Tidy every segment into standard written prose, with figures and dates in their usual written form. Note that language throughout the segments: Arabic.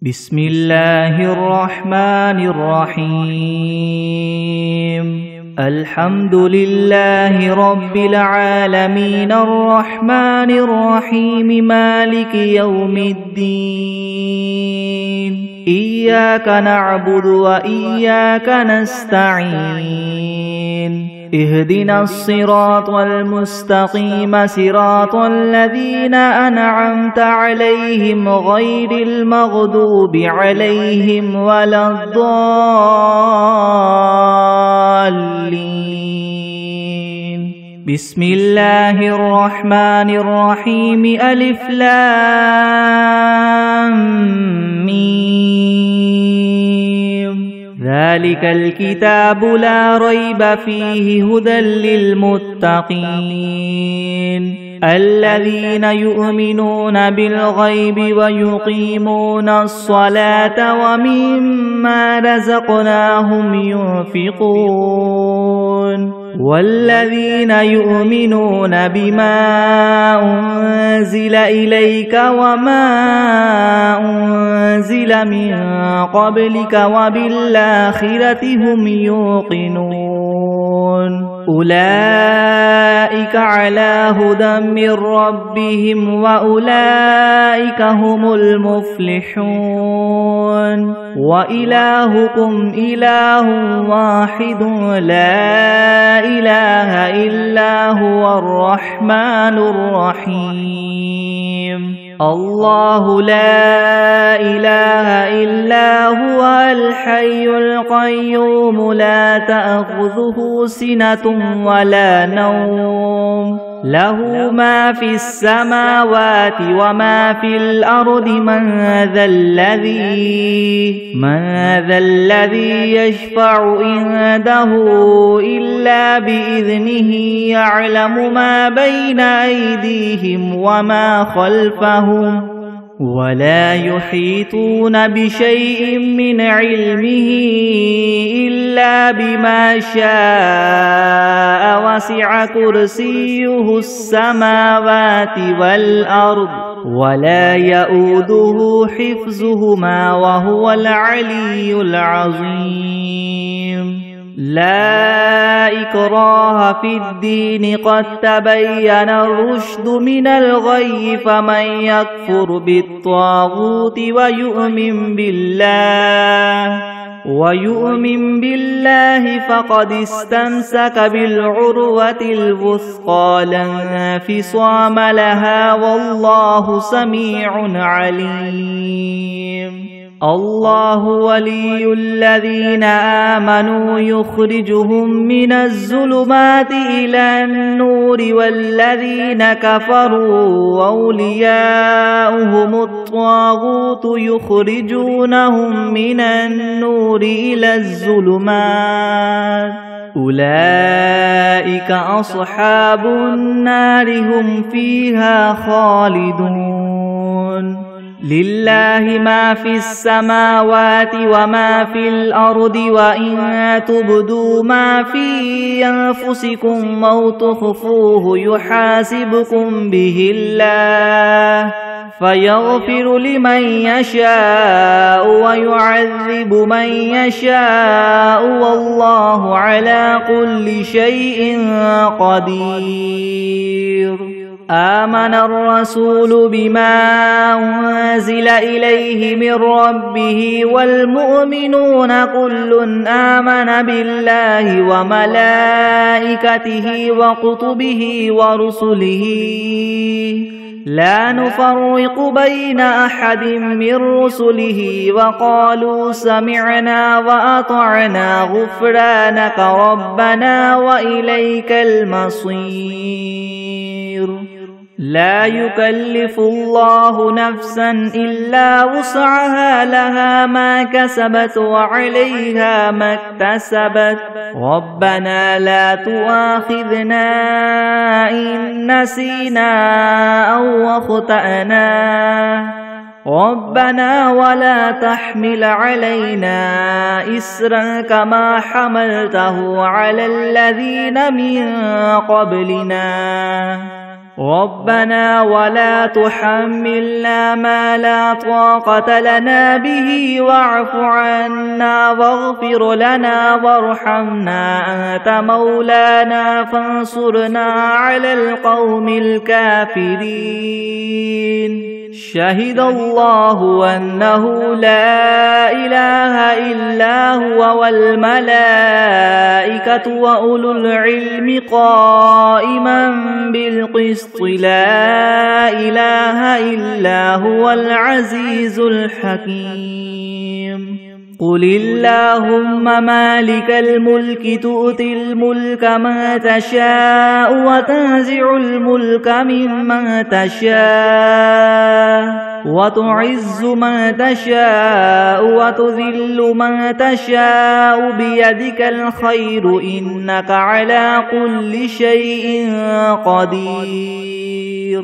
بسم الله الرحمن الرحيم الحمد لله رب العالمين الرحمن الرحيم مالك يوم الدين إياك نعبد وإياك نستعين اهدنا الصراط المستقيم صراط الذين أنعمت عليهم غير المغضوب عليهم ولا الضالين بسم الله الرحمن الرحيم ألف لام ميم ذلك الكتاب لا ريب فيه هدى للمتقين الذين يؤمنون بالغيب ويقيمون الصلاة ومما رزقناهم ينفقون والذين يؤمنون بما أنزل إليك وما أنزل من قبلك وبالآخرة هم يوقنون أولئك على هدى من ربهم وأولئك هم المفلحون وإلهكم إله واحد لا إله إلا هو الرحمن الرحيم الله لا إله إلا هو الحي القيوم لا تأخذه سنة ولا نوم له ما في السماوات وما في الأرض من ذا الذي يشفع عنده إلا بإذنه يعلم ما بين أيديهم وما خلفهم ولا يحيطون بشيء من علمه إلا بما شاء وسع كرسيه السماوات والأرض ولا يؤوده حفظهما وهو العلي العظيم لا إكراه في الدين قد تبين الرشد من الغي فمن يكفر بالطاغوت ويؤمن بالله فقد استمسك بالعروة الوثقى لا انفصام لها والله سميع عليم الله ولي الذين آمنوا يخرجهم من الظلمات إلى النور والذين كفروا أولياؤهم الطاغوت يخرجونهم من النور إلى الظلمات أولئك أصحاب النار هم فيها خالدون لله ما في السماوات وما في الأرض وإن تبدوا ما في أنفسكم أو تخفوه يحاسبكم به الله فيغفر لمن يشاء ويعذب من يشاء والله على كل شيء قدير آمن الرسول بما أنزل إليه من ربه والمؤمنون كل آمن بالله وملائكته وكتبه ورسله لا نفرق بين أحد من رسله وقالوا سمعنا وأطعنا غفرانك ربنا وإليك المصير لا يكلف الله نفسا إلا وسعها لها ما كسبت وعليها ما اكتسبت ربنا لا تؤاخذنا إن نسينا أو أخطأنا ربنا ولا تحمل علينا إسرا كما حملته على الذين من قبلنا ربنا ولا تحملنا ما لا طاقة لنا به واعف عنا واغفر لنا وارحمنا أنت مولانا فانصرنا على القوم الكافرين شهد الله أنه لا إله إلا هو والملائكة وأولو العلم قائما بالقسط لا إله إلا هو العزيز الحكيم قل اللهم مالك الملك تؤتي الملك من تشاء وتنزع الملك ممن تشاء وتعز من تشاء وتذل من تشاء بيدك الخير إنك على كل شيء قدير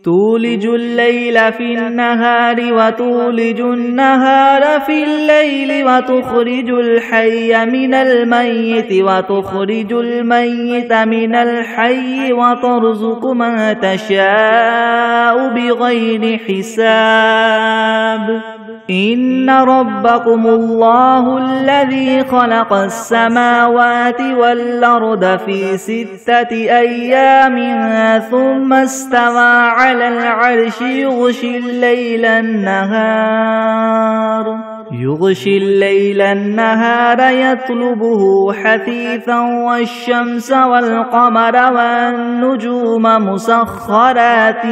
تولج الليل في النهار وتولج النهار في الليل وتخرج الحي من الميت وتخرج الميت من الحي وترزق من تشاء بغير حساب إن ربكم الله الذي خلق السماوات والأرض في 6 أيام ثم استوى على العرش يغشي الليل النهار يطلبه حثيثا والشمس والقمر والنجوم مسخرات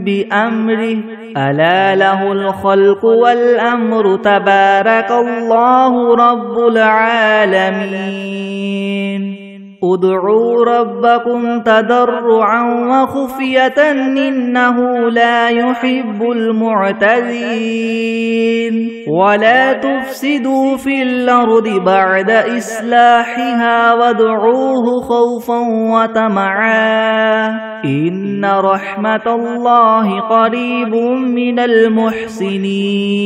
بأمره ألا له الخلق والأمر تبارك الله رب العالمين ادعوا ربكم تضرعا وخفية إنه لا يحب المعتدين ولا تفسدوا في الأرض بعد إصلاحها وادعوه خوفا وطمعا إن رحمة الله قريب من المحسنين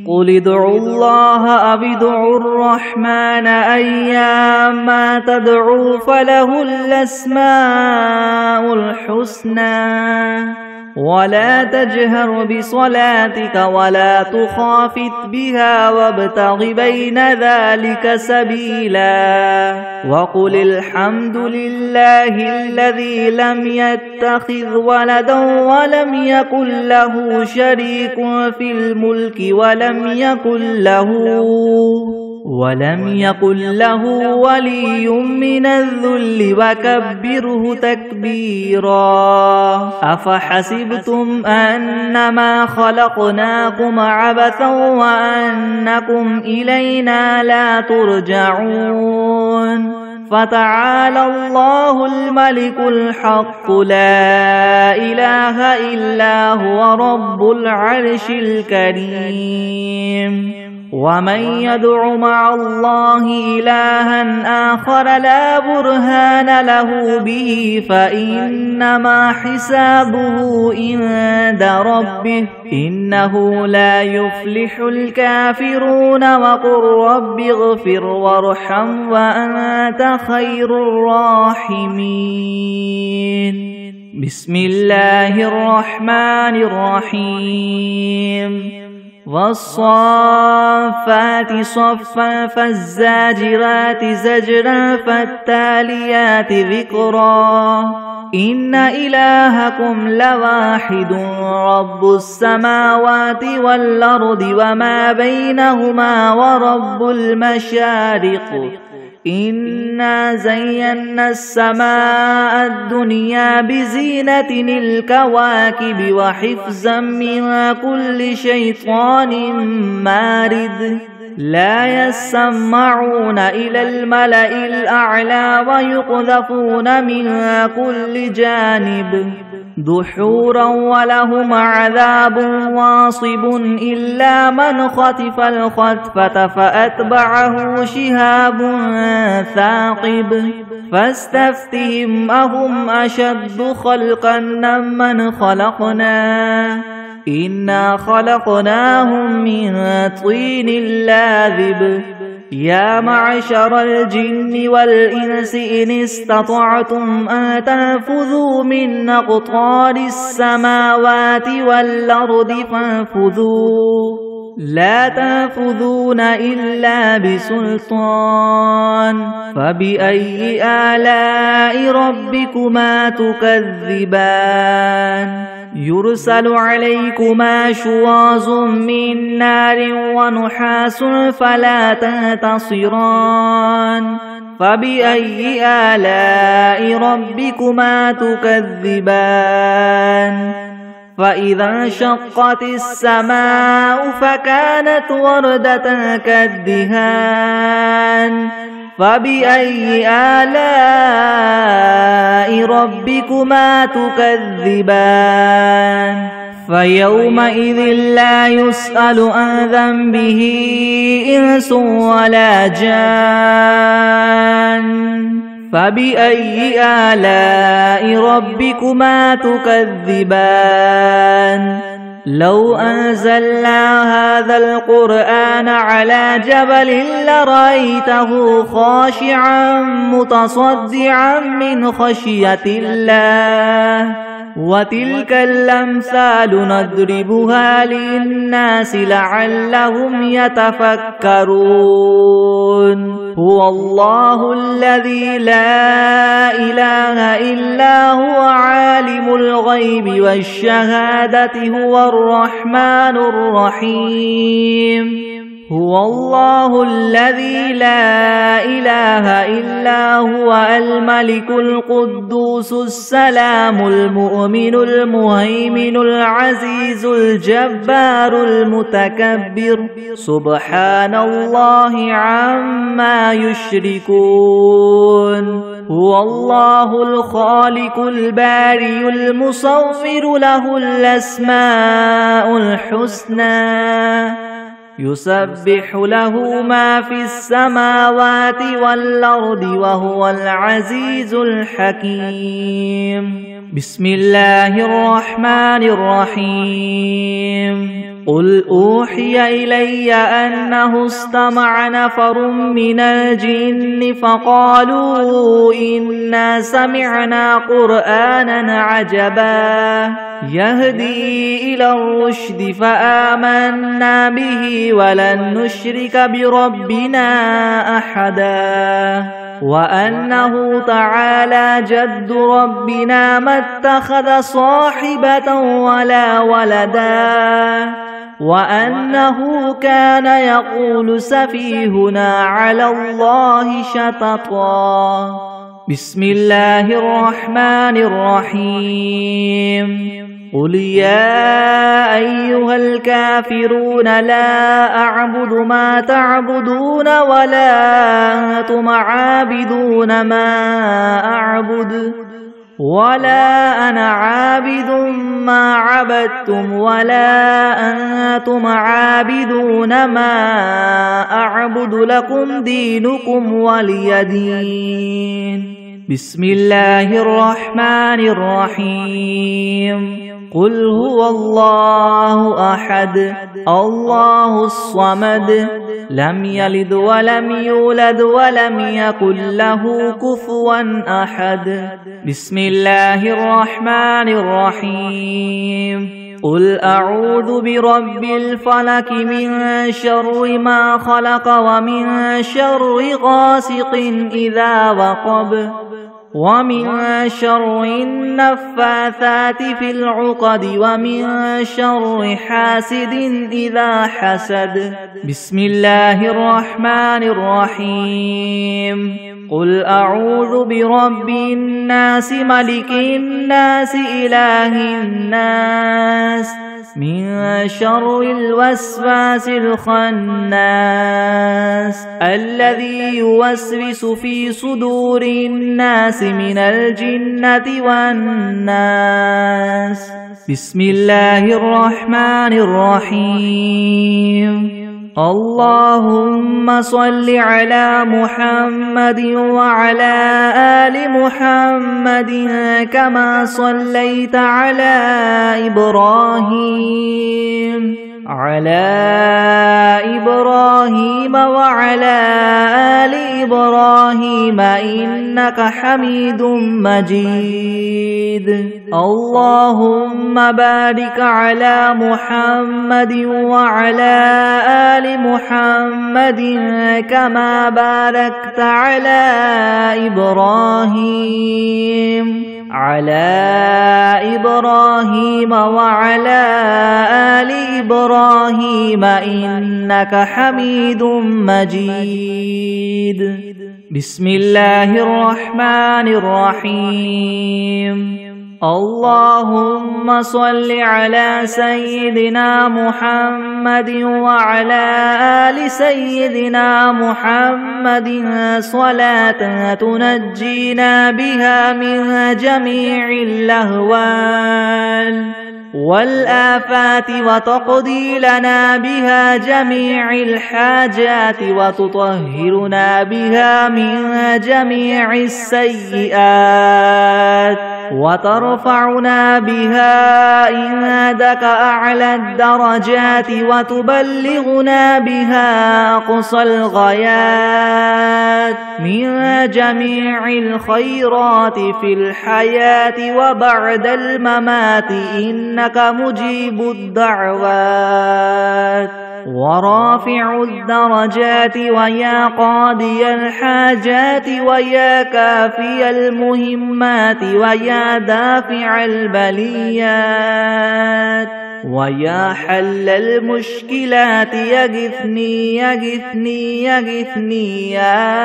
قل ادعوا الله أو ادعوا الرحمن أيما تدعوا فله الأسماء الحسنى ولا تجهر بصلاتك ولا تخافت بها وابتغ بين ذلك سبيلا وقل الحمد لله الذي لم يتخذ ولدا ولم يكن له شريك في الملك ولم يكن له ولي من الذل وكبره تكبيرا أفحسبتم أنما خلقناكم عبثا وأنكم إلينا لا ترجعون فتعالى الله الملك الحق لا إله إلا هو رب العرش الكريم ومن يدع مع الله إلها آخر لا برهان له به فإنما حسابه عند ربه إنه لا يفلح الكافرون وقل رب اغفر وارحم وأنت خير الراحمين بسم الله الرحمن الرحيم والصافات صفا فالزاجرات زجرا فالتاليات ذكرا إن إلهكم لواحد رب السماوات والأرض وما بينهما ورب المشارق إنا زينا السماء الدنيا بزينة الكواكب وحفظا من كل شيطان مارد لا يسمعون إلى الملأ الأعلى ويقذفون من كل جانب دحورا ولهم عذاب واصب إلا من خطف الخطفة فأتبعه شهاب ثاقب فاستفتهم أهم أشد خلقا ممن خلقنا إنا خلقناهم من طين لاذب يا معشر الجن والإنس إن استطعتم أن تنفذوا من أقطار السماوات والأرض فانفذوا لا تنفذون إلا بسلطان فبأي آلاء ربكما تكذبان يرسل عليكما شواظ من نار ونحاس فلا تنتصران فبأي آلاء ربكما تكذبان فإذا انشقت السماء فكانت وردة كالدهان فبأي آلاء ربكما تكذبان فيومئذ لا يسأل عن ذنبه إنس ولا جان فبأي آلاء ربكما تكذبان لو أنزلنا هذا القرآن على جبل لرأيته خاشعا متصدعا من خشية الله وتلك الأمثال نضربها للناس لعلهم يتفكرون هو الله الذي لا إله إلا هو عالم الغيب والشهادة هو الرحمن الرحيم هو الله الذي لا إله إلا هو الملك القدوس السلام المؤمن المهيمن العزيز الجبار المتكبر سبحان الله عما يشركون هو الله الخالق البارئ المصور له الأسماء الحسنى يسبح له ما في السماوات والأرض وهو العزيز الحكيم بسم الله الرحمن الرحيم قل أوحي إلي أنه استمع نفر من الجن فقالوا إنا سمعنا قرآنا عجبا يهدي إلى الرشد فآمنا به ولن نشرك بربنا أحدا وأنه تعالى جد ربنا ما اتخذ صاحبة ولا ولدا وأنه كان يقول سفيهنا على الله شططا بسم الله الرحمن الرحيم قل يا أيها الكافرون لا أعبد ما تعبدون ولا أنتم عابدون ما أعبد ولا أنا عابد ما عبدتم ولا أنتم عابدون ما أعبد لكم دينكم ولي دين بسم الله الرحمن الرحيم قل هو الله أحد الله الصمد لم يلد ولم يولد ولم يكن له كفوا أحد بسم الله الرحمن الرحيم قل أعوذ برب الفلك من شر ما خلق ومن شر غاسق إذا وقب ومن شر النفاثات في العقد ومن شر حاسد إذا حسد بسم الله الرحمن الرحيم قل أعوذ برب الناس ملك الناس إله الناس من شر الوسواس الخناس الذي يوسوس في صدور الناس من الجنة والناس بسم الله الرحمن الرحيم اللهم صل على محمد وعلى آل محمد كما صليت على إبراهيم إبراهيم وعلى آل إبراهيم إنك حميد مجيد. اللهم بارك على محمد وعلى آل محمد كما باركت على إبراهيم وعلى آل إبراهيم إنك حميد مجيد. بسم الله الرحمن الرحيم. اللهم صل على سيدنا محمد وعلى آل سيدنا محمد صلاة تنجينا بها من جميع الأهوال والآفات وتقضي لنا بها جميع الحاجات وتطهرنا بها من جميع السيئات وترفعنا بها عندك أعلى الدرجات وتبلغنا بها أقصى الغايات من جميع الخيرات في الحياة وبعد الممات إنك مجيب الدعوات ورافع الدرجات ويا قاضي الحاجات ويا كافي المهمات ويا دافع البليات ويا حل المشكلات يغثني يغثني يغثني يا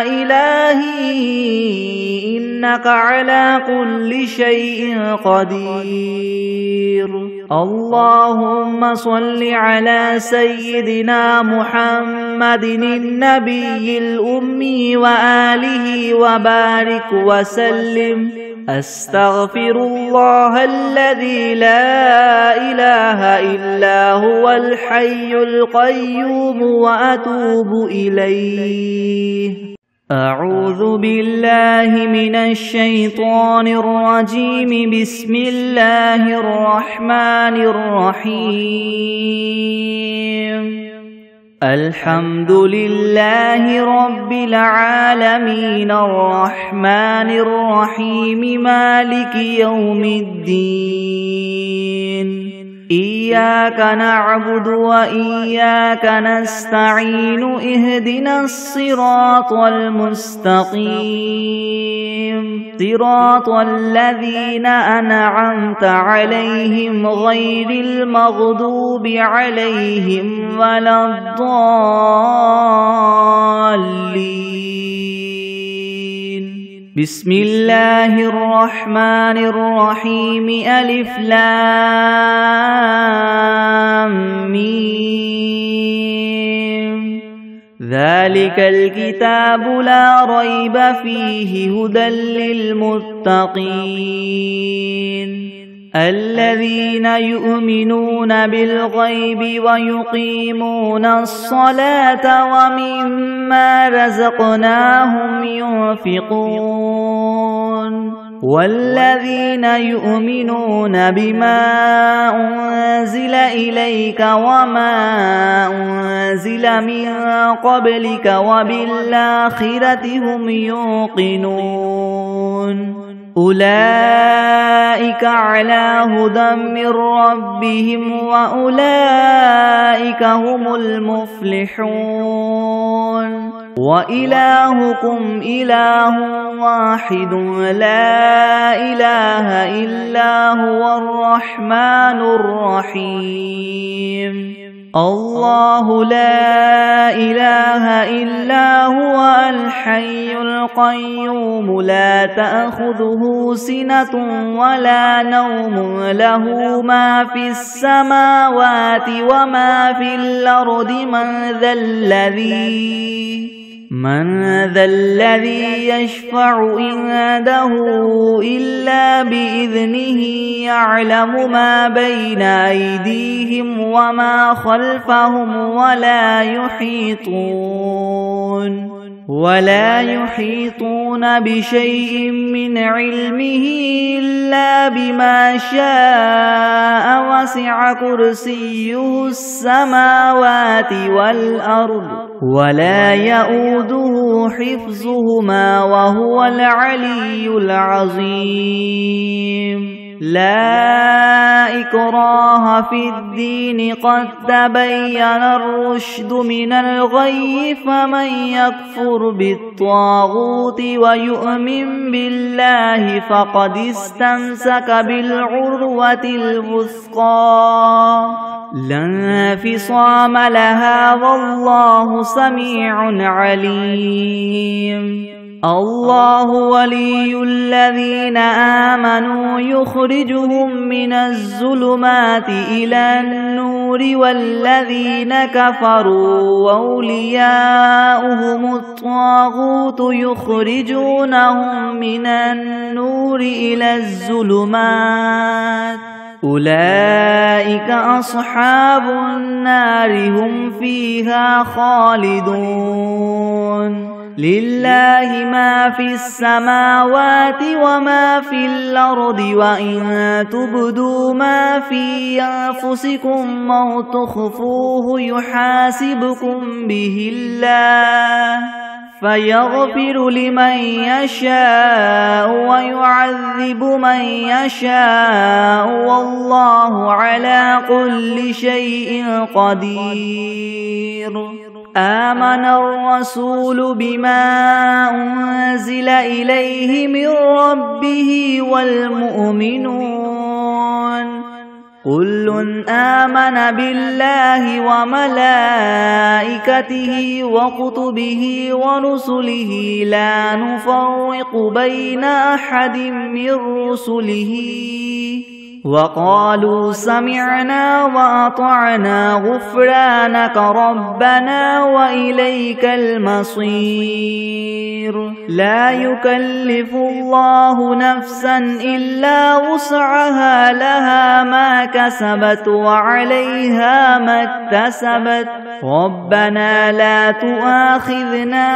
إلهي إنك على كل شيء قدير. اللهم صل على سيدنا محمد النبي الأمي وآله وبارك وسلم. أستغفر الله الذي لا إله إلا هو الحي القيوم وأتوب إليه. أعوذ بالله من الشيطان الرجيم. بسم الله الرحمن الرحيم. الحمد لله رب العالمين الرحمن الرحيم مالك يوم الدين. إياك نعبد وإياك نستعين. اهدنا الصراط المستقيم صراط الذين أنعمت عليهم غير المغضوب عليهم ولا الضالين. بسم الله الرحمن الرحيم. ألف لام ميم. ذلك الكتاب لا ريب فيه هدى للمتقين الذين يؤمنون بالغيب ويقيمون الصلاة ومما رزقناهم ينفقون والذين يؤمنون بما أنزل إليك وما أنزل من قبلك وبالآخرة هم يوقنون أولئك على هدى من ربهم وأولئك هم المفلحون. وإلهكم إله واحد لا إله إلا هو الرحمن الرحيم. الله لا إله إلا هو الحي القيوم لا تأخذه سنة ولا نوم له ما في السماوات وما في الأرض من ذا الذي يشفع عنده إلا بإذنه يعلم ما بين أيديهم وما خلفهم ولا يحيطون ولا يحيطون بشيء من علمه إلا بما شاء وسع كرسيه السماوات والأرض ولا يؤوده حفظهما وهو العلي العظيم لا إكراه في الدين قد تبين الرشد من الغي فمن يكفر بالطاغوت ويؤمن بالله فقد استمسك بالعروة الوثقى لا انفصام لها والله سميع عليم الله ولي الذين آمنوا يخرجهم من الظلمات إلى النور والذين كفروا وأولياؤهم الطاغوت يخرجونهم من النور إلى الظلمات أولئك أصحاب النار هم فيها خالدون لله ما في السماوات وما في الأرض وإن تبدوا ما في أنفسكم أو تخفوه يحاسبكم به الله فيغفر لمن يشاء ويعذب من يشاء والله على كل شيء قدير آمن الرسول بما أنزل إليه من ربه والمؤمنون كل آمن بالله وملائكته وكتبه ورسله لا نفرق بين أحد من رسله وقالوا سمعنا وأطعنا غفرانك ربنا وإليك المصير لا يكلف الله نفسا إلا وسعها لها ما كسبت وعليها ما اكتسبت ربنا لا تؤاخذنا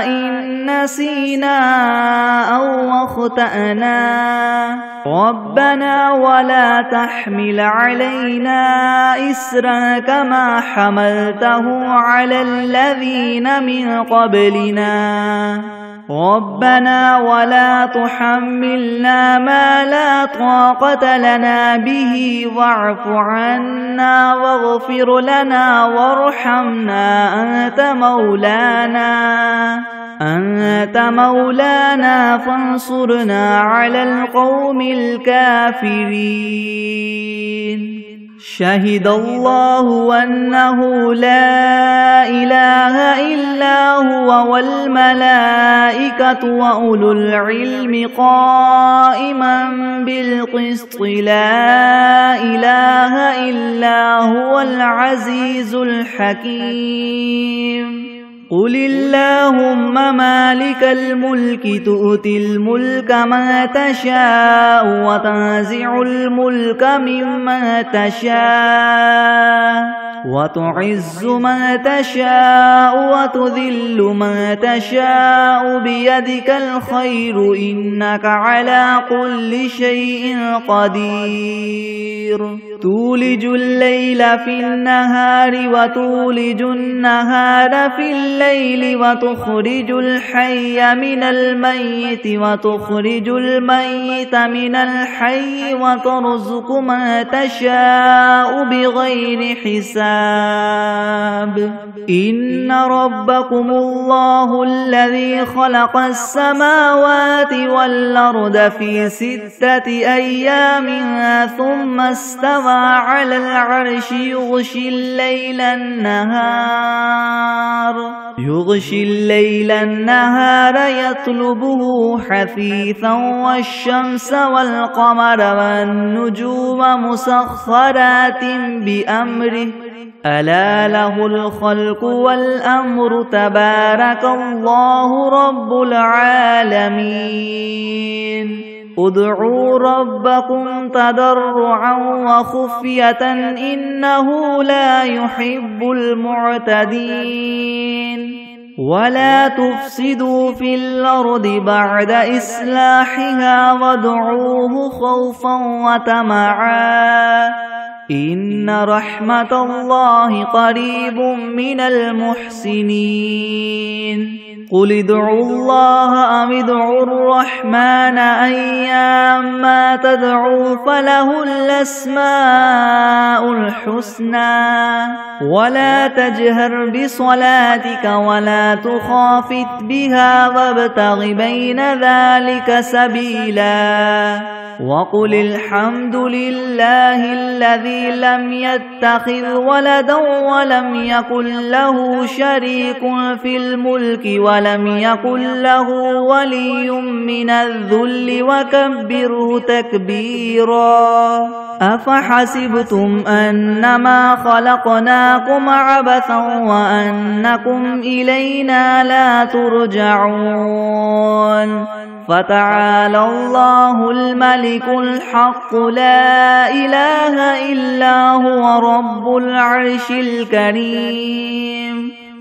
إن نسينا أو أخطأنا ربنا ولا تحمل علينا إسرا كما حملته على الذين من قبلنا ربنا ولا تحملنا ما لا طاقة لنا به واعف عنا واغفر لنا وارحمنا أنت مولانا فانصرنا على القوم الكافرين شهد الله أنه لا إله إلا هو والملائكة وأولو العلم قائما بالقسط لا إله إلا هو العزيز الحكيم قل اللهم مالك الملك تؤتي الملك من تشاء وتنزع الملك ممن تشاء وتعز من تشاء وتذل من تشاء بيدك الخير إنك على كل شيء قدير تولج الليل في النهار وتولج النهار في الليل وتخرج الحي من الميت وتخرج الميت من الحي وترزق من تشاء بغير حساب إن ربكم الله الذي خلق السماوات والأرض في 6 أيام ثم استوى على العرش يغشي الليل النهار يطلبه حثيثا والشمس والقمر والنجوم مسخرات بأمره ألا له الخلق والأمر تبارك الله رب العالمين ادعوا ربكم تضرعا وخفية إنه لا يحب المعتدين ولا تفسدوا في الأرض بعد إصلاحها وادعوه خوفا وطمعا إن رحمة الله قريب من المحسنين قل ادعوا الله أم ادعوا الرحمن أيما تدعوا فله الأسماء الحسنى ولا تجهر بصلاتك ولا تخافت بها وابتغ بين ذلك سبيلا وقل الحمد لله الذي لم يتخذ ولدا ولم يكن له شريك في الملك ولم يكن له ولي من الذل وكبره تكبيرا أفحسبتم أنما خلقناكم عبثا وأنكم إلينا لا ترجعون فتعالى الله الملك الحق لا إله إلا هو رب العرش الكريم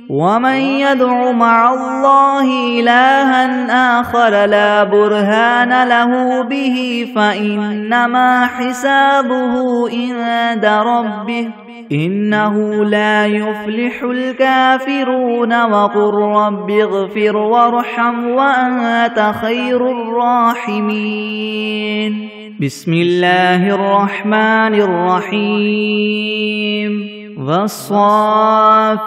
ومن يدع مع الله إلها آخر لا برهان له به فإنما حسابه عند ربه إنه لا يفلح الكافرون وقل رب اغفر وارحم وأنت خير الراحمين بسم الله الرحمن الرحيم والصافات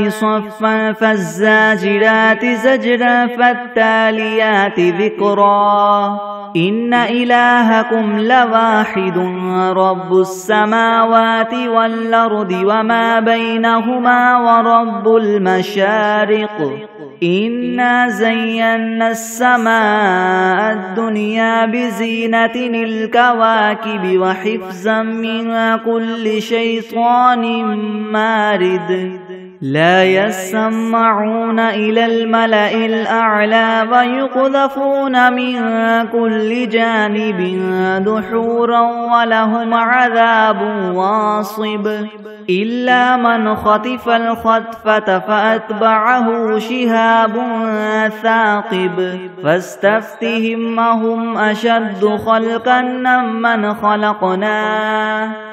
صفا فالزاجرات زجرا فالتاليات ذكرا إن إلهكم لواحد رب السماوات والأرض وما بينهما ورب المشارق إنا زينا السماء الدنيا بزينة الكواكب وحفظا من كل شيطان مارد لا يسمعون إلى الملأ الأعلى ويقذفون من كل جانب دحورا ولهم عذاب واصب إلا من خطف الخطفة فأتبعه شهاب ثاقب فاستفتهم أهم أشد خلقا من خلقنا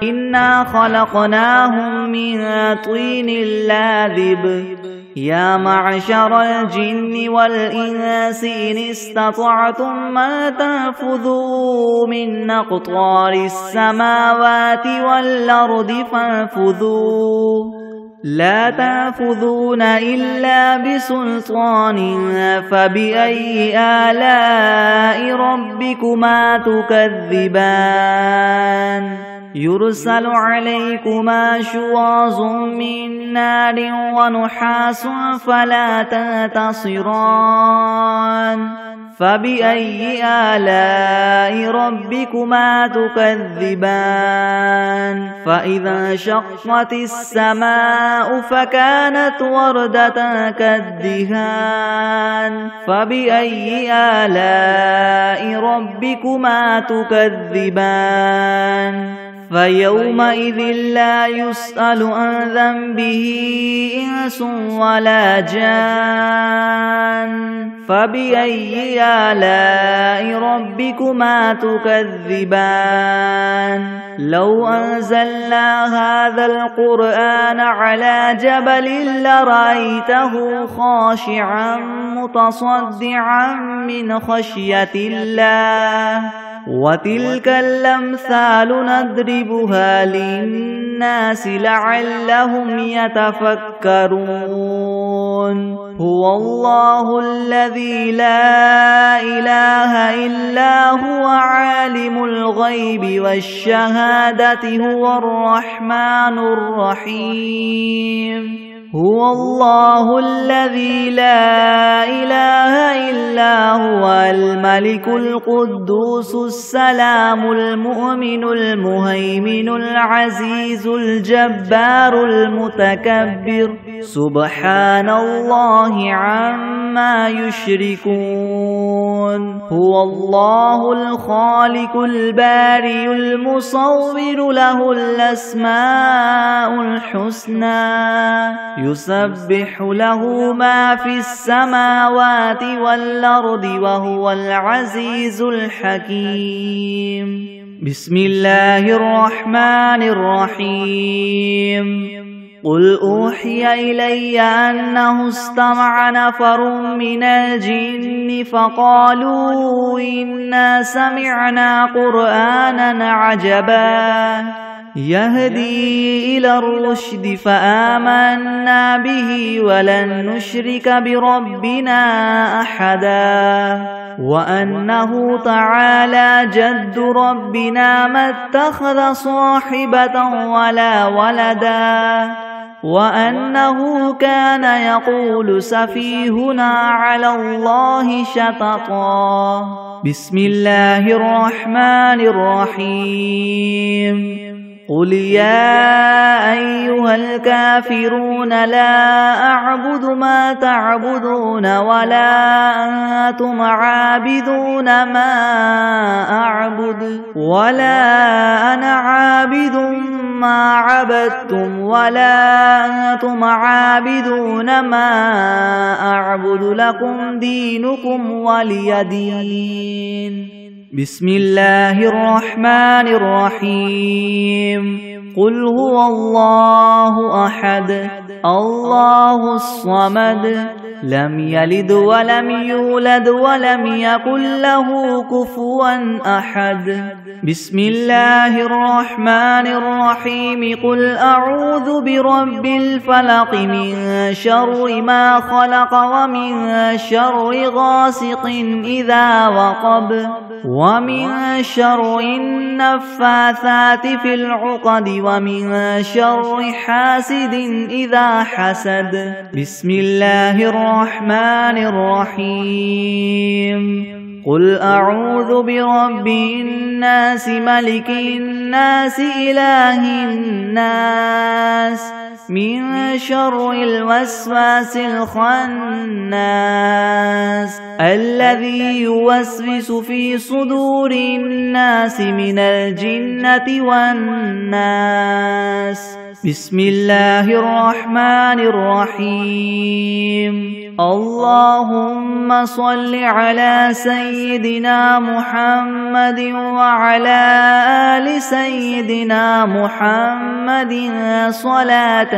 إنا خلقناهم من طين لاذب يا معشر الجن والإنس إن استطعتم ما تنفذوا من أقطار السماوات والأرض فانفذوا لا تنفذون إلا بسلطان فبأي آلاء ربكما تكذبان يرسل عليكما شواظ من نار ونحاس فلا تنتصران فبأي آلاء ربكما تكذبان فإذا انشقت السماء فكانت وردة كالدهان فبأي آلاء ربكما تكذبان فيومئذ لا يسأل عن ذنبه إنس ولا جان فبأي آلاء ربكما تكذبان لو أنزلنا هذا القرآن على جبل لرأيته خاشعا متصدعا من خشية الله وتلك الأمثال نضربها للناس لعلهم يتفكرون هو الله الذي لا إله إلا هو عالم الغيب والشهادة هو الرحمن الرحيم هو الله الذي لا إله إلا هو الملك القدوس السلام المؤمن المهيمن العزيز الجبار المتكبر سبحان الله عما عما يشركون هو الله الخالق البارئ المصور له الأسماء الحسنى يسبح له ما في السماوات والأرض وهو العزيز الحكيم بسم الله الرحمن الرحيم قل أوحي إلي أنه استمع نفر من الجن فقالوا إنا سمعنا قرآنا عجبا يهدي إلى الرشد فآمنا به ولن نشرك بربنا أحدا وأنه تعالى جد ربنا ما اتخذ صاحبة ولا ولدا وأنه كان يقول سفيهنا على الله شططا بسم الله الرحمن الرحيم قل يا أيها الكافرون لا أعبد ما تعبدون ولا أنتم عابدون ما أعبد ولا أنا عابد ما عبدتم ولا أنتم عابدون ما أعبد لكم دينكم ولي دين بسم الله الرحمن الرحيم قل هو الله أحد الله الصمد لم يلد ولم يولد ولم يكن له كفوا أحد بسم الله الرحمن الرحيم قل أعوذ برب الفلق من شر ما خلق ومن شر غاسق إذا وقب ومن شر النفاثات في العقد ومن شر حاسد إذا حسد بسم الله الرحمن الرحيم قل أعوذ برب الناس ملك الناس إله الناس من شر الوسواس الخناس الذي يوسوس في صدور الناس من الجنة والناس بسم الله الرحمن الرحيم اللهم صل على سيدنا محمد وعلى آل سيدنا محمد صلاة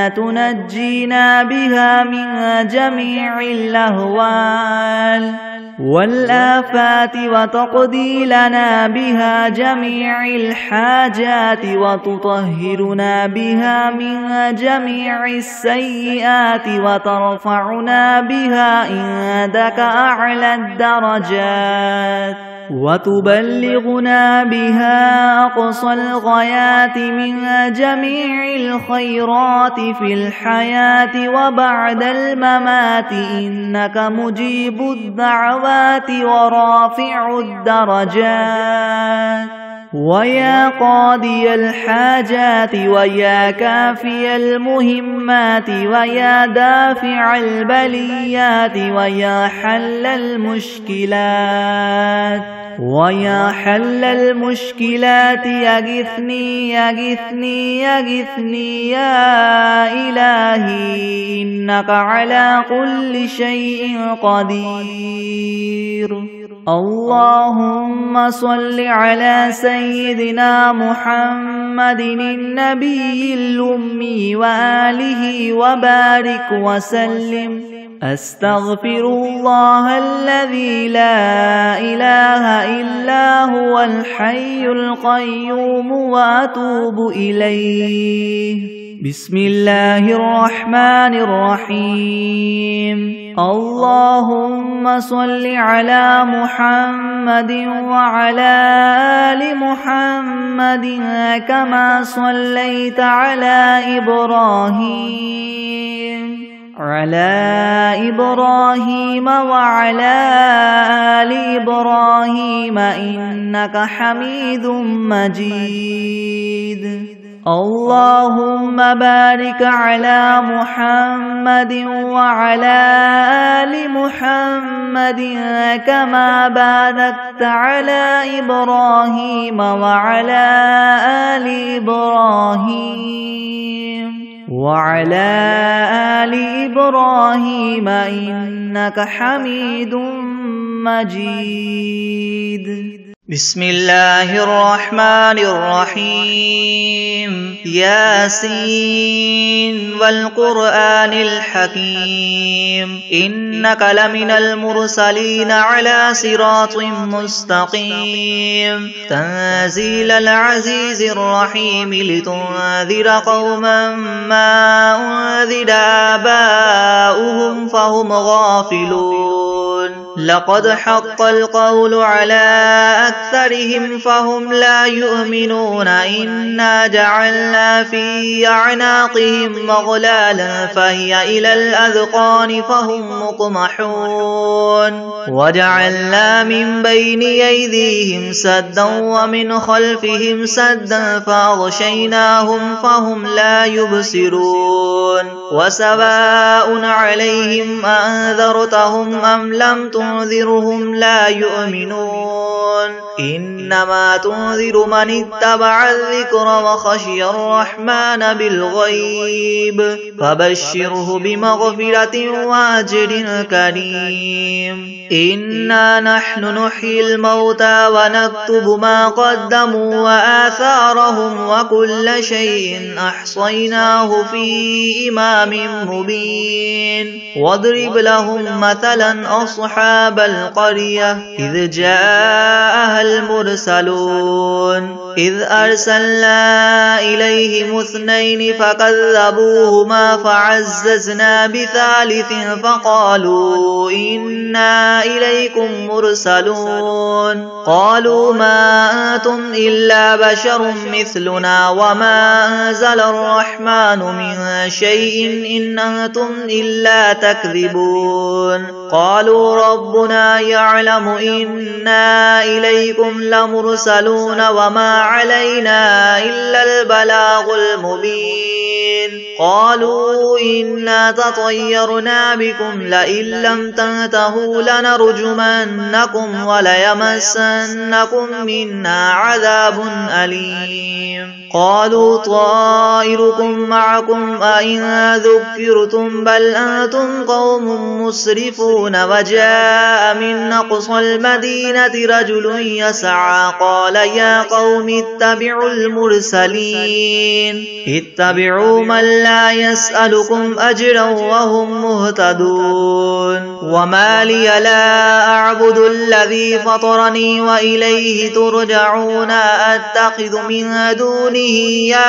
تنجينا بها من جميع الأهوال والآفات وتقضي لنا بها جميع الحاجات وتطهرنا بها من جميع السيئات وترفعنا بها عندك أعلى الدرجات وتبلغنا بها أقصى الغايات من جميع الخيرات في الحياة وبعد الممات إنك مجيب الدعوات ورافع الدرجات ويا قاضي الحاجات ويا كافي المهمات ويا دافع البليات ويا حل المشكلات ويا حل المشكلات يغثني يغثني يغثني يا إلهي إنك على كل شيء قدير اللهم صل على سيدنا محمد النبي الأمي وآله وبارك وسلم أستغفر الله الذي لا إله إلا هو الحي القيوم وأتوب إليه بسم الله الرحمن الرحيم اللهم صل على محمد وعلى آل محمد كما صليت على إبراهيم وعلى آل إبراهيم إنك حميد مجيد اللهم بارك على محمد وعلى آل محمد كما باركت على إبراهيم وعلى آل إبراهيم إنك حميد مجيد. بسم الله الرحمن الرحيم. ياسين والقرآن الحكيم إنك لمن المرسلين على صراط مستقيم تنزيل العزيز الرحيم لتنذر قوما ما أنذر آباؤهم فهم غافلون. لقد حق القول على أكثرهم فهم لا يؤمنون. إنا جعلنا في أعناقهم مغلالا فهي إلى الأذقان فهم مقمحون. وجعلنا من بين أيديهم سدا ومن خلفهم سدا فأغشيناهم فهم لا يبصرون. وسواء عليهم أنذرتهم أم لم تنذرهم لا يؤمنون. إنما تنذر من اتبع الذكر وخشي الرحمن بالغيب فبشره بمغفرة وأجر كريم. إنا نحن نحيي الموتى ونكتب ما قدموا وآثارهم وكل شيء أحصيناه في إمام مبين. واضرب لهم مثلا أصحاب القرية إذ جاءها المرسلون إذ أرسلنا إليهم 2 فكذبوهما فعززنا بثالث فقالوا إنا إليكم مرسلون. قالوا ما أنتم إلا بشر مثلنا وما أنزل الرحمن من شيء إن أنتم إلا تكذبون. قالوا ربنا يعلم إنا إليكم لمرسلون وما علينا إلا البلاغ المبين. قالوا إنا تطيرنا بكم لئن لم تنتهوا لنرجمنكم وليمسنكم منا عذاب أليم. قالوا طائركم معكم أئن ذكرتم بل أنتم قوم مسرفون. وجاء من أقصى المدينة رجل يسعى قال يا قوم اتبعوا المرسلين اتبعوا من لا يسألكم أجرا وهم مهتدون. وما لي لا أعبد الذي فطرني وإليه ترجعون. أتخذ من دونه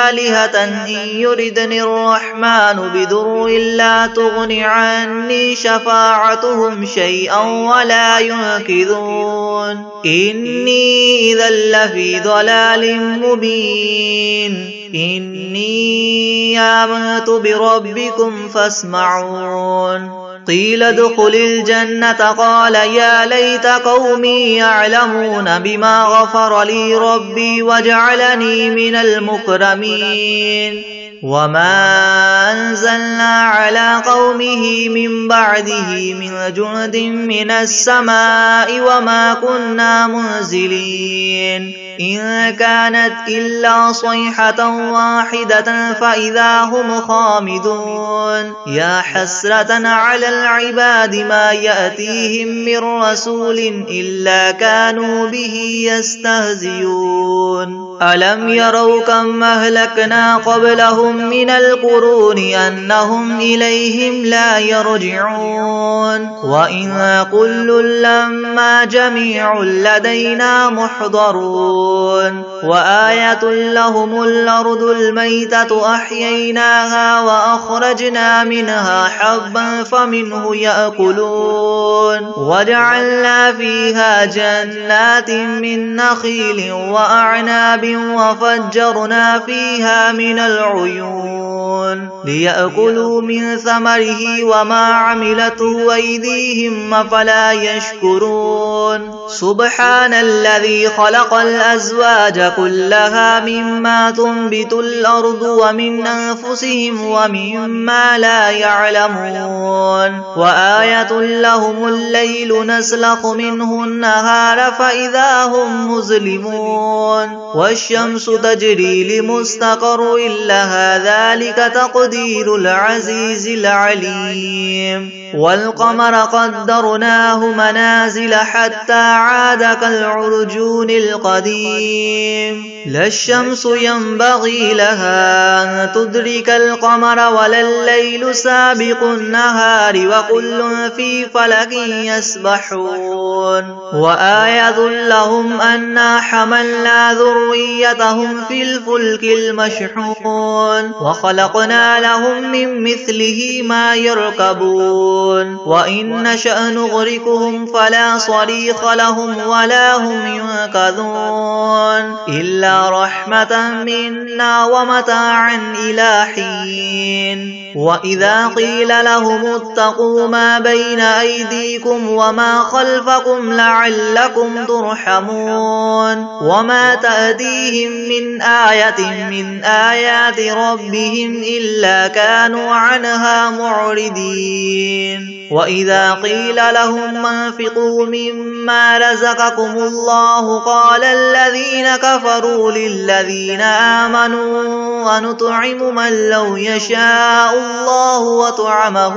آلهة إن يردني الرحمن بضر لا تغن عني شفاعتهم شيئا ولا ينقذون. إني إذا لفي ضلال مبين. إني آمنت بربكم فاسمعون. قيل ادخل الجنة قال يا ليت قومي يعلمون بما غفر لي ربي وجعلني من المكرمين. وما أنزلنا على قومه من بعده من جند من السماء وما كنا منزلين. إن كانت إلا صيحة واحدة فإذا هم خامدون. يا حسرة على العباد ما يأتيهم من رسول إلا كانوا به يستهزئون. ألم يروا كم أهلكنا قبلهم من القرون أنهم إليهم لا يرجعون. وإن كل لما جميع لدينا محضرون. وآية لهم الأرض الميتة أحييناها وأخرجنا منها حبا فمنه يأكلون. وجعلنا فيها جنات من نخيل وأعناب وفجرنا فيها من العيون ليأكلوا من ثمره وما عملته أيديهم أفلا يشكرون. سبحان الذي خلق الأزواج كلها مما تنبت الأرض ومن أنفسهم ومما لا يعلمون وآية لهم الليل نسلخ منه النهار فإذا هم مظلمون والشمس تجري لمستقر لها ذلك تقدير العزيز العليم والقمر قدرناه منازل حتى عاد كالعرجون القديم لا الشمس ينبغي لها أن تدرك القمر ولا الليل سابق النهار وكل في فلك يسبحون وآية لهم أنا حملنا ذريتهم في الفلك المشحون وخلقنا لهم من مثله ما يركبون وإن نشأ نغرقهم فلا صريخ لهم ولا هم ينقذون إلا رحمة منا ومتاعا إلى حين وإذا قيل لهم اتقوا ما بين أيديكم وما خلفكم لعلكم ترحمون وما تأتيهم من آية من آيات ربهم إلا كانوا عنها معرضين وإذا قيل لهم انفقوا مما رزقكم الله قال الذين كفروا للذين آمنوا ونطعم من لو يشاء الله وطعمه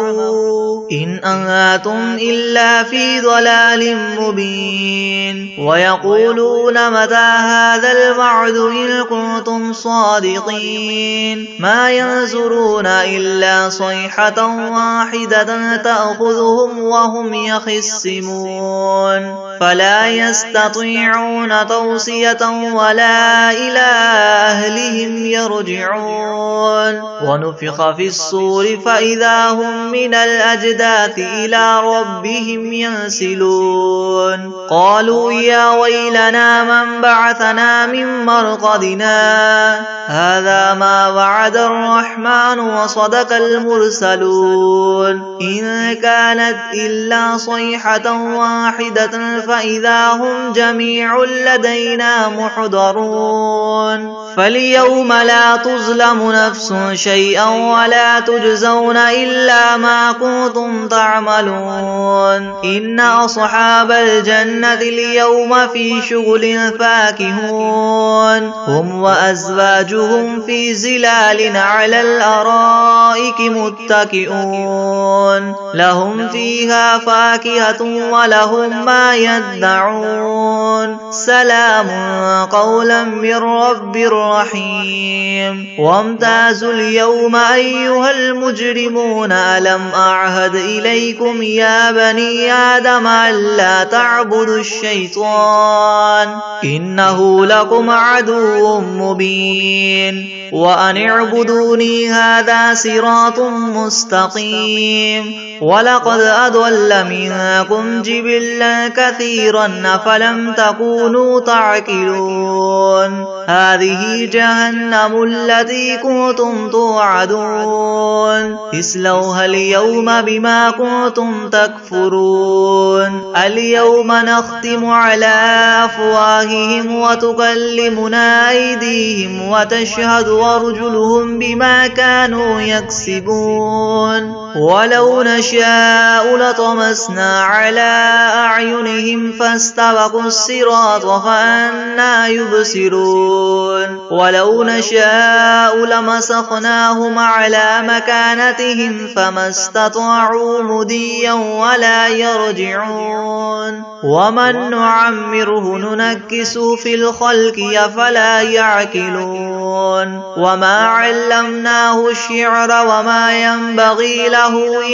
إن أنتم إلا في ضلال مبين ويقولون متى هذا الوعد إن كنتم صادقين ما ينظرون إلا صيحة واحدة تأخذهم وهم يخصمون فلا يستطيعون توصية ولا إلى أهلهم يرجعون ونفخ في الصور فإذا هم من الأجداث إلى ربهم ينسلون قالوا يا ويلنا من بعثنا من مرقدنا هذا ما وعد الرحمن وصدق المرسلون إن كانت إلا صيحة واحدة فإذا هم جميع لدينا محضرون فاليوم لا تظلم نفس شيئا ولا تجزون إلا ما كنتم تعملون إن أصحاب الجنة اليوم في شغل فاكهون هم وأزواجهم في زلال على الأرائك متكئون لهم فيها فاكهة ولهم ما يدعون سلام قولا من رب رحيم وامتازوا اليوم أيها المجرمون ألم أعهد إليكم يا بني آدم ألا تعبدوا الشيطان إنه لكم عدو مبين وأن اعبدوني هذا صراط مستقيم ولقد أضل منكم جبلا كثيرا أفلم تكونوا تعقلون هذه جهنم التي كنتم توعدون اصلوها اليوم بما كنتم تكفرون اليوم نختم على أفواههم وتكلمنا أيديهم وتشهد أرجلهم بما كانوا يكسبون ولو نشاء لطمسنا على أعينهم فاستبقوا الصراط فأنى يبصرون ولو نشاء لمسخناهم على مكانتهم فما استطاعوا مضيا ولا يرجعون ومن نعمره ننكس في الخلق أفلا يعقلون وما علمناه الشعر وما ينبغي له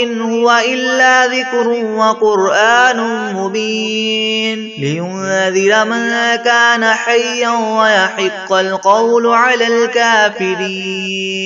إن هو إلا ذكر وقرآن مبين لينذر من كان حيا ويحق القول على الكافرين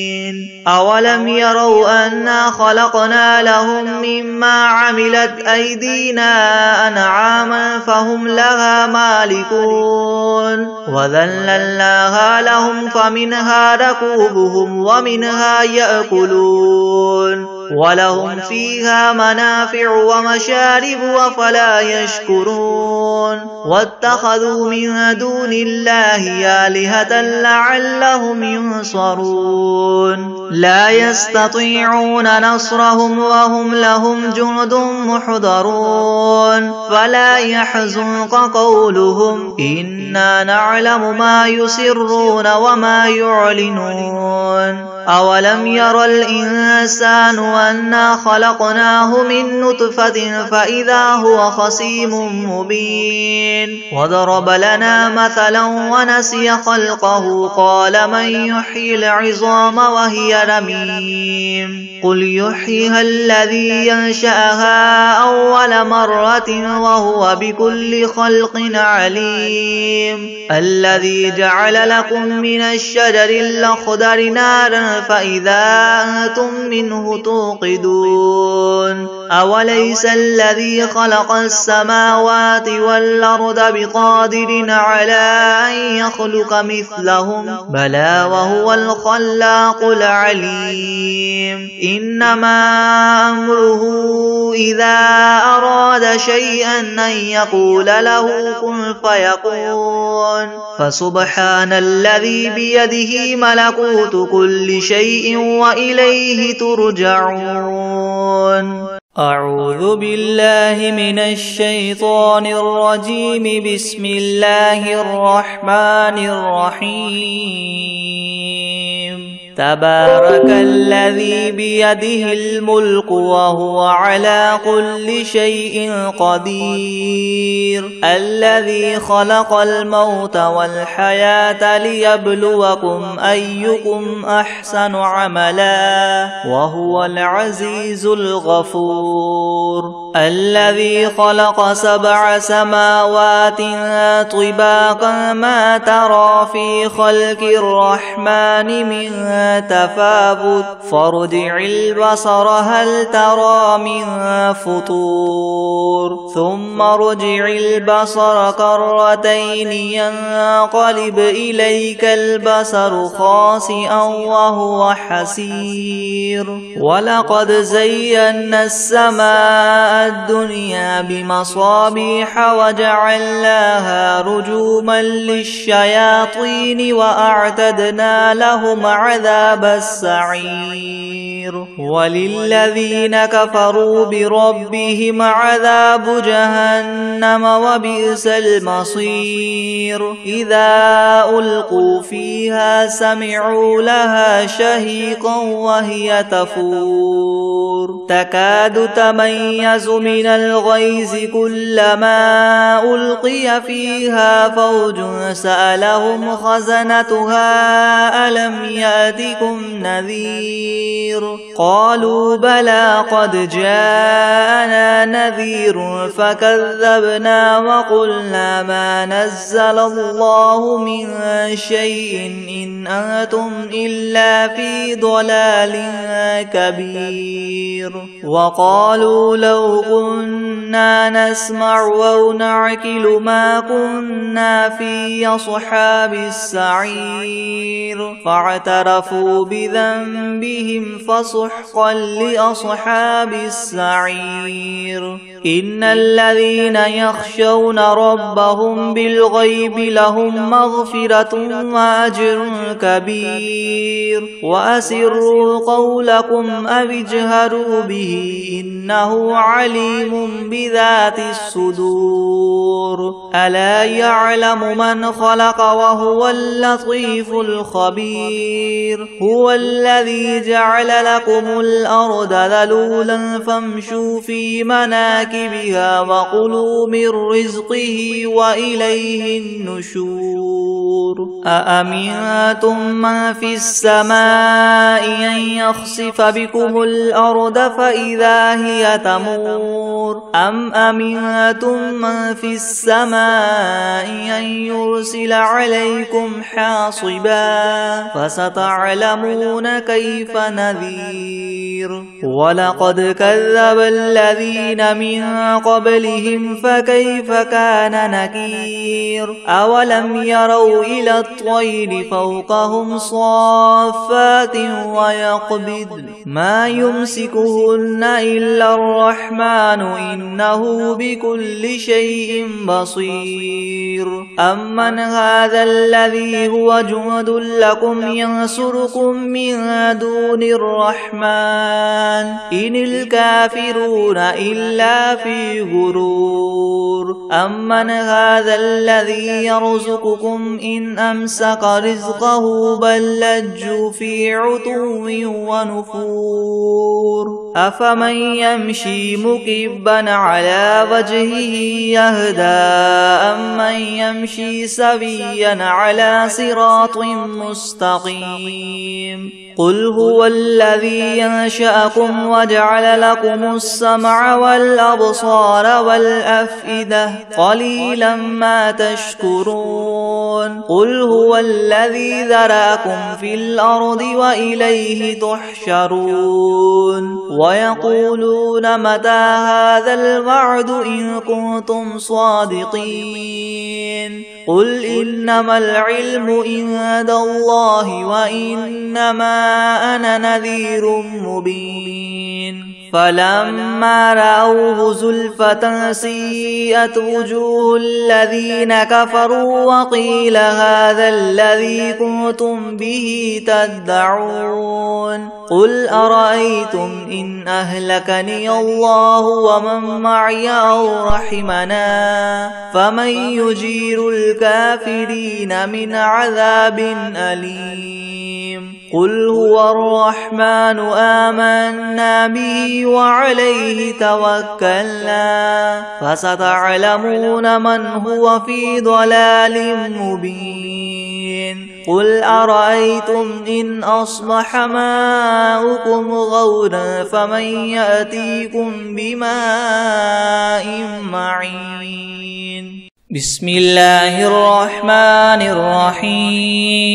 أولم يروا أنا خلقنا لهم مما عملت أيدينا أنعاما فهم لها مالكون وذللناها لهم فمنها ركوبهم ومنها يأكلون ولهم فيها منافع ومشارب أفلا يشكرون واتخذوا من دون الله آلهة لعلهم ينصرون لا يستطيعون نصرهم وهم لهم جند محضرون فلا يحزنك قولهم إنا نعلم ما يسرون وما يعلنون أولم ير الإنسان أنا خلقناه من نطفة فإذا هو خصيم مبين وضرب لنا مثلا ونسي خلقه قال من يحيي العظام وهي رميم قل يحييها الذي ينشأها أول مرة وهو بكل خلق عليم الذي جعل لكم من الشجر الأخضر نارا فإذا أنتم منه توقدون أوليس الذي خلق السماوات والأرض بقادر على أن يخلق مثلهم بلى وهو الخلاق العليم إنما أمره إذا أراد شيئا أن يقول له كن فيكون فسبحان الذي بيده ملكوت كل شيء وإليه ترجعون أعوذ بالله من الشيطان الرجيم بسم الله الرحمن الرحيم تبارك الذي بيده الملك وهو على كل شيء قدير الذي خلق الموت والحياة ليبلوكم أيكم أحسن عملا وهو العزيز الغفور الذي خلق 7 سماوات طباقا ما ترى في خلق الرحمن من تفاوت فارجع البصر هل ترى من فطور ثم ارجع البصر كرتين ينقلب إليك البصر خاسئا وهو حسير ولقد زينا السماء الدنيا بمصابيح وجعلناها رجوما للشياطين وأعتدنا لهم عذاب السعير وللذين كفروا بربهم عذاب جهنم وبئس المصير إذا ألقوا فيها سمعوا لها شهيقا وهي تفور تكاد تميز من الغيظ كلما ألقي فيها فوج سألهم خزنتها ألم يأتكم نذير قالوا بلى قد جاءنا نذير فكذبنا وقلنا ما نزل الله من شيء إن أنتم إلا في ضلال كبير وقالوا لو كنا نسمع أو نعقل ما كنا في أصحاب السعير فاعترفوا بذنبهم فسحقا لأصحاب السعير إن الذين يخشون ربهم بالغيب لهم مغفرة وأجر كبير وأسروا قولكم أو اجهروا به إنه عليم بذات الصدور ألا يعلم من خلق وهو اللطيف الخبير هو الذي جعل لكم الأرض ذلولا فامشوا في مناكبها وكلوا من رزقه وإليه النشور أأمنتم من في السماء أن يخسف بكم الأرض فإذا هي تمور أم أمنتم من في السماء أن يرسل عليكم حاصبا فستعلمون كيف نذير ولقد كذب الذين من قبلهم فكيف كان نكير أولم يروا إلى الطير فوقهم صافات ويقبضن ما يمسكهن إلا الرحمن إنه بكل شيء بصير أمن هذا الذي هو جند لكم ينصركم من دون الرحمن إن الكافرون إلا في غرور أمن هذا الذي يرزقكم إن أمسك رزقه بل لجوا في عتو ونفور أفمن يمشي مكبا على وجهه يهدى أمن يمشي سويا على صراط مستقيم قل هو الذي ينشأكم وجعل لكم السمع والأبصار والأفئدة قليلا ما تشكرون قل هو الذي ذرأكم في الأرض وإليه تحشرون ويقولون متى هذا الوعد إن كنتم صادقين قل إنما العلم عند الله وإنما أنا نذير مبين فلما رأوه زلفة سيئت وجوه الذين كفروا وقيل هذا الذي كنتم به تدعون قل أرأيتم إن أهلكني الله ومن معي أو رحمنا فمن يجير الكافرين من عذاب أليم قل هو الرحمن آمنا به وعليه توكلنا فستعلمون من هو في ضلال مبين قل أرأيتم إن أصبح ماؤكم غورا فمن يأتيكم بماء معين بسم الله الرحمن الرحيم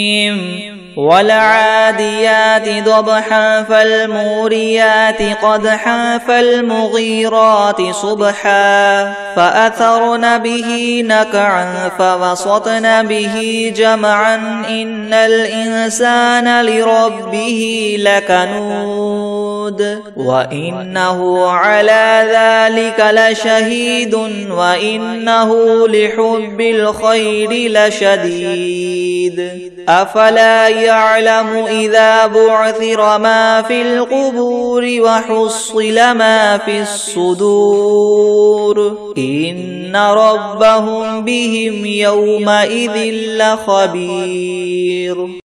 والعاديات ضبحا فالموريات قدحا فالمغيرات صبحا فأثرن به نقعا فوسطن به جمعا إن الإنسان لربه لكنود وإنه على ذلك لشهيد وإنه لحب الخير لشديد أفلا يعلم إذا بعثر ما في القبور وحصل ما في الصدور إن ربهم بهم يومئذ لخبير